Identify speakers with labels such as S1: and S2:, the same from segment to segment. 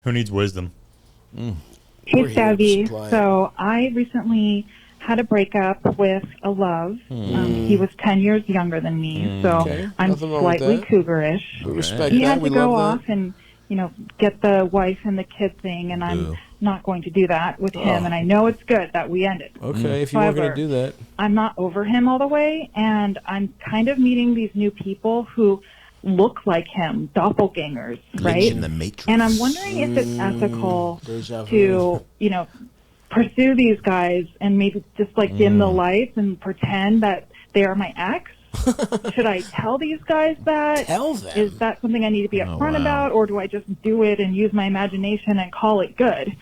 S1: Who needs wisdom?
S2: Hey, Stavi. So I recently had a breakup with a love. He was 10 years younger than me, so I'm slightly cougarish.
S3: Respect
S2: he
S3: that.
S2: had
S3: We
S2: to go
S3: love
S2: off and, get the wife and the kid thing, and I'm not going to do that with him, and I know it's good that we ended.
S3: Okay, if you weren't going to do that.
S2: I'm not over him all the way, and I'm kind of meeting these new people who look like him, doppelgangers, right?
S4: In the Matrix.
S2: And I'm wondering if it's ethical to, pursue these guys and maybe just dim the lights and pretend that they are my ex. Should I tell these guys that?
S3: Tell them.
S2: Is that something I need to be upfront about, or do I just do it and use my imagination and call it good?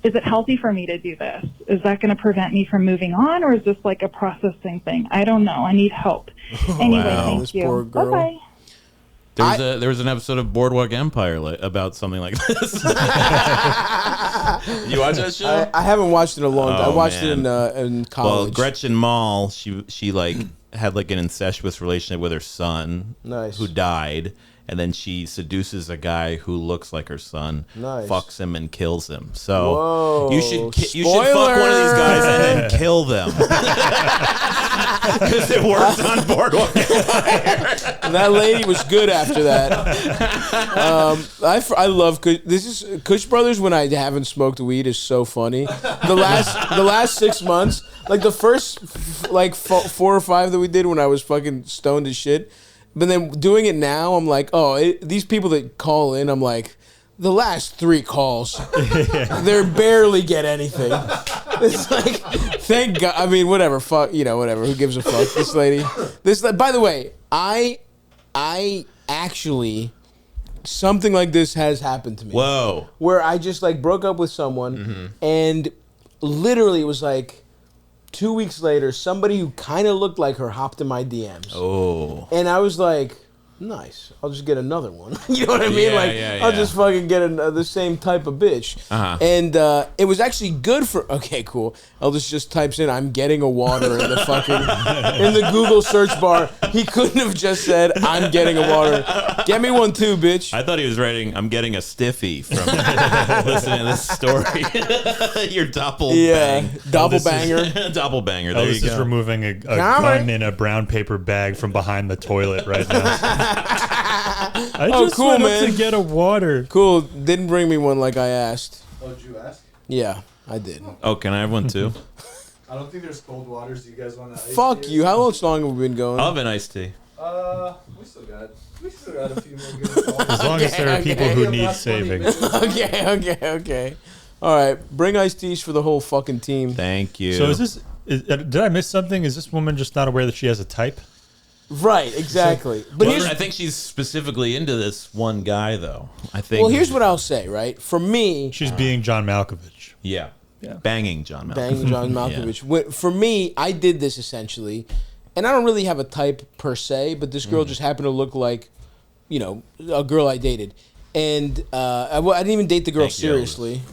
S2: Is it healthy for me to do this? Is that going to prevent me from moving on, or is this like a processing thing? I don't know. I need help. Anyway, thank you. Bye-bye.
S4: There was an episode of Boardwalk Empire about something like this. You watch that show?
S3: I haven't watched it in a long time. I watched it in college.
S4: Well, Gretchen Mol, she had like an incestuous relationship with her son, who died, and then she seduces a guy who looks like her son, fucks him and kills him. So you should fuck one of these guys and then kill them. Because it worked on Boardwalk Empire.
S3: That lady was good after that. I love Kush Brothers when I haven't smoked weed is so funny. The last 6 months, like the first 4 or 5 that we did when I was fucking stoned as shit. But then doing it now, I'm like, these people that call in, I'm like, the last 3 calls, they barely get anything. It's like, thank God. I mean, whatever. Fuck, whatever. Who gives a fuck? This lady. By the way, I actually, something like this has happened to me.
S4: Whoa.
S3: Where I just broke up with someone, and literally it was like 2 weeks later, somebody who kind of looked like her hopped in my DMs.
S4: Oh.
S3: And I was like, nice. I'll just get another one. You know what I mean? I'll just fucking get the same type of bitch. And it was actually good for. Okay, cool. Elvis just types in, "I'm getting a water" in the fucking in the Google search bar. He couldn't have just said, "I'm getting a water." Get me one too, bitch.
S4: I thought he was writing, "I'm getting a stiffy" from listening to this story. Your doppelbanger. Doppelbanger. There you go.
S1: Elvis is removing a gun in a brown paper bag from behind the toilet right now. I just went up to get a water.
S3: Cool. Didn't bring me one like I asked.
S5: Oh, did you ask?
S3: Yeah, I did.
S4: Oh, can I have one too?
S5: I don't think there's cold waters. Do you guys want to?
S3: Fuck you. How long have we been going?
S4: I'll have an iced tea.
S5: We still got a few more good calls.
S1: As long as there are people who need saving.
S3: Okay. All right, bring iced teas for the whole fucking team.
S4: Thank you.
S1: So did I miss something? Is this woman just not aware that she has a type?
S3: Right, exactly.
S4: But I think she's specifically into this one guy, though. I think.
S3: Well, here's what I'll say. Right, for me,
S1: she's being John Malkovich.
S4: Yeah. Banging John Malkovich.
S3: Banging John Malkovich. Yeah. For me, I did this essentially, and I don't really have a type per se, but this girl just happened to look like, a girl I dated, and I didn't even date the girl seriously.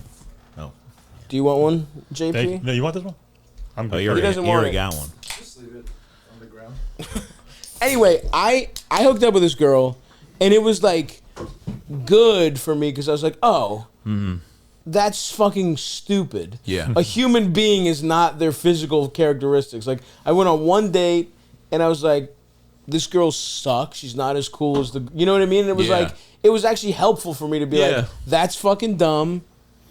S4: No.
S3: Do you want one, JP?
S1: No, you want this one? I'm good.
S4: He already got one.
S5: Just leave it on the ground.
S3: Anyway, I hooked up with this girl, and it was good for me because I was like, that's fucking stupid.
S4: Yeah.
S3: A human being is not their physical characteristics. I went on one date, and I was like, this girl sucks. She's not as cool as you know what I mean? And it was it was actually helpful for me to be like, that's fucking dumb.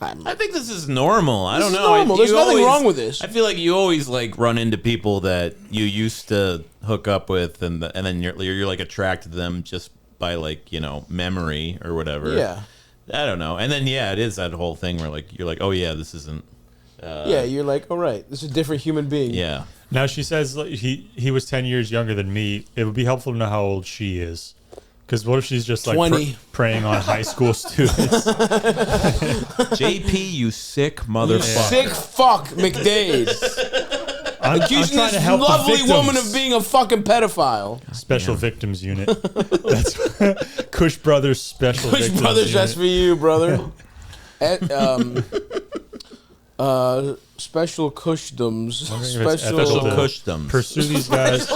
S4: I think this is normal. I don't know.
S3: Normal. There's nothing wrong with this.
S4: I feel like you always run into people that you used to hook up with, and then you're attracted to them just by memory or whatever.
S3: Yeah.
S4: I don't know. And then it is that whole thing where you're like, oh yeah, this isn't.
S3: You're like, all right, this is a different human being.
S4: Yeah.
S1: Now she says he was 10 years younger than me. It would be helpful to know how old she is. Because what if she's just
S3: 20.
S1: Preying on high school students?
S4: JP, you sick motherfucker.
S3: Sick fuck, McDade. Accusing this lovely woman of being a fucking pedophile.
S1: Special Victims Unit. That's Kush Brothers Special
S3: Kush
S1: Victims
S3: Brothers,
S1: Unit.
S3: that's for you, brother. Special Kushdoms.
S4: Special Kushdoms.
S1: Pursue these guys.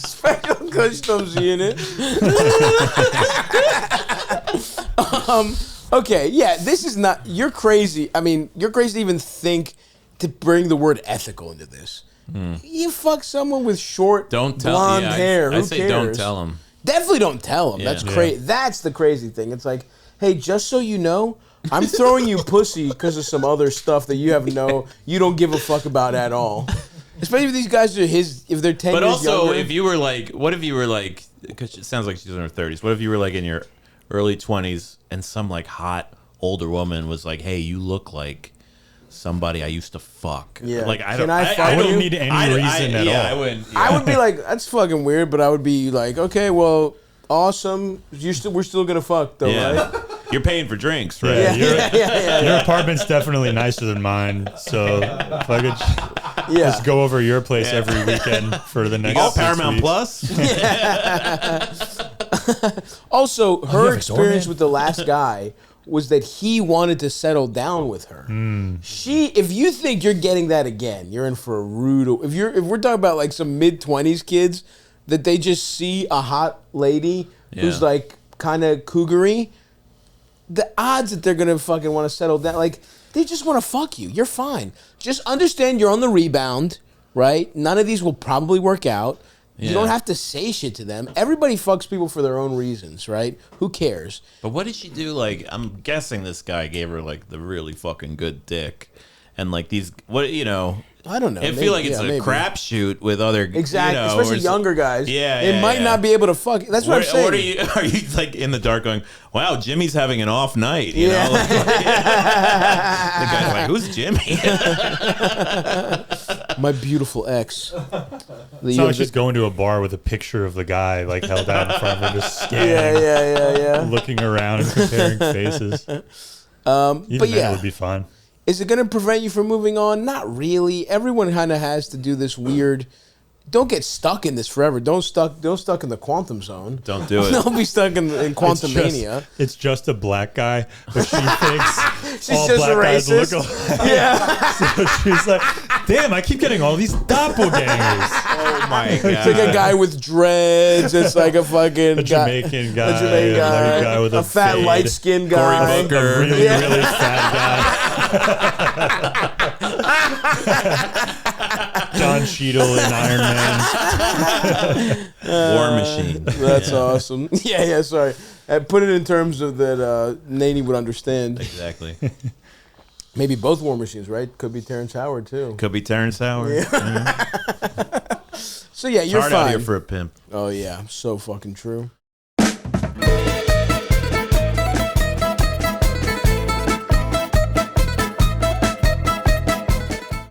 S3: Special Customs Unit. Okay, yeah, this is not. You're crazy. I mean, you're crazy to even think to bring the word ethical into this. You fuck someone with short, blonde hair. Who cares?
S4: Don't tell him.
S3: Definitely don't tell him. That's crazy. That's the crazy thing. It's like, hey, just so you know, I'm throwing you pussy because of some other stuff that you don't give a fuck about at all. Especially if these guys are if they're 10 years younger. But also,
S4: if you were like, what if you were like, because it sounds like she's in her 30s. What if you were like in your early 20s and some like hot older woman was like, hey, you look like somebody I used to fuck.
S3: Yeah.
S4: Like,
S1: I don't need any reason at all.
S4: I wouldn't. Yeah.
S3: I would be like, that's fucking weird, but I would be like, okay, well, awesome. We're still gonna fuck though, right?
S4: You're paying for drinks, right?
S1: Your apartment's definitely nicer than mine, so if I could just go over your place every weekend for the next 6
S4: Paramount
S1: weeks.
S4: Plus.
S3: Also, her experience with the last guy was that he wanted to settle down with her. If you think you're getting that again, you're in for a rude. If we're talking about like some mid-20s kids that they just see a hot lady who's like kind of cougary, the odds that they're gonna fucking want to settle down, like they just want to fuck you. You're fine. Just understand you're on the rebound, right? None of these will probably work out. You don't have to say shit to them. Everybody fucks people for their own reasons, right? Who cares?
S4: But what did she do? Like, I'm guessing this guy gave her like the really fucking good dick, and like these,
S3: I don't know.
S4: I feel like it's a crapshoot with other
S3: especially younger guys.
S4: They
S3: might not be able to fuck. That's what I'm saying.
S4: What are you like in the dark going, wow, Jimmy's having an off night? You know, like, the guy's like, who's Jimmy?
S3: My beautiful ex.
S1: It's not like she's going to a bar with a picture of the guy like held out in front of her, just scanning, looking around and comparing faces. Even that would be fine.
S3: Is it going to prevent you from moving on? Not really. Everyone kind of has to do this weird. Don't get stuck in this forever. Don't stuck in the quantum zone.
S4: Don't do it.
S3: Don't be stuck in Quantumania.
S1: It's just a black guy, but she thinks
S3: she's
S1: all
S3: just
S1: black guys
S3: racist.
S1: look alike. Yeah. So she's like, damn, I keep getting all these doppelgangers.
S4: Oh my god.
S3: It's like a guy with dreads. It's like a fucking
S1: Jamaican guy.
S3: A
S1: guy with a
S3: fat
S1: fade.
S3: light-skinned guy.
S1: A really, really fat guy. Don Cheadle in Iron Man.
S4: War Machine.
S3: That's awesome. Yeah, sorry. Put it in terms of that Naney would understand.
S4: Exactly.
S3: Maybe both War Machines, right? Could be Terrence Howard, too.
S4: Could be Terrence Howard. Yeah.
S3: So, yeah, you're
S4: hard
S3: fine.
S4: Out here for a pimp.
S3: Oh, yeah. So fucking true.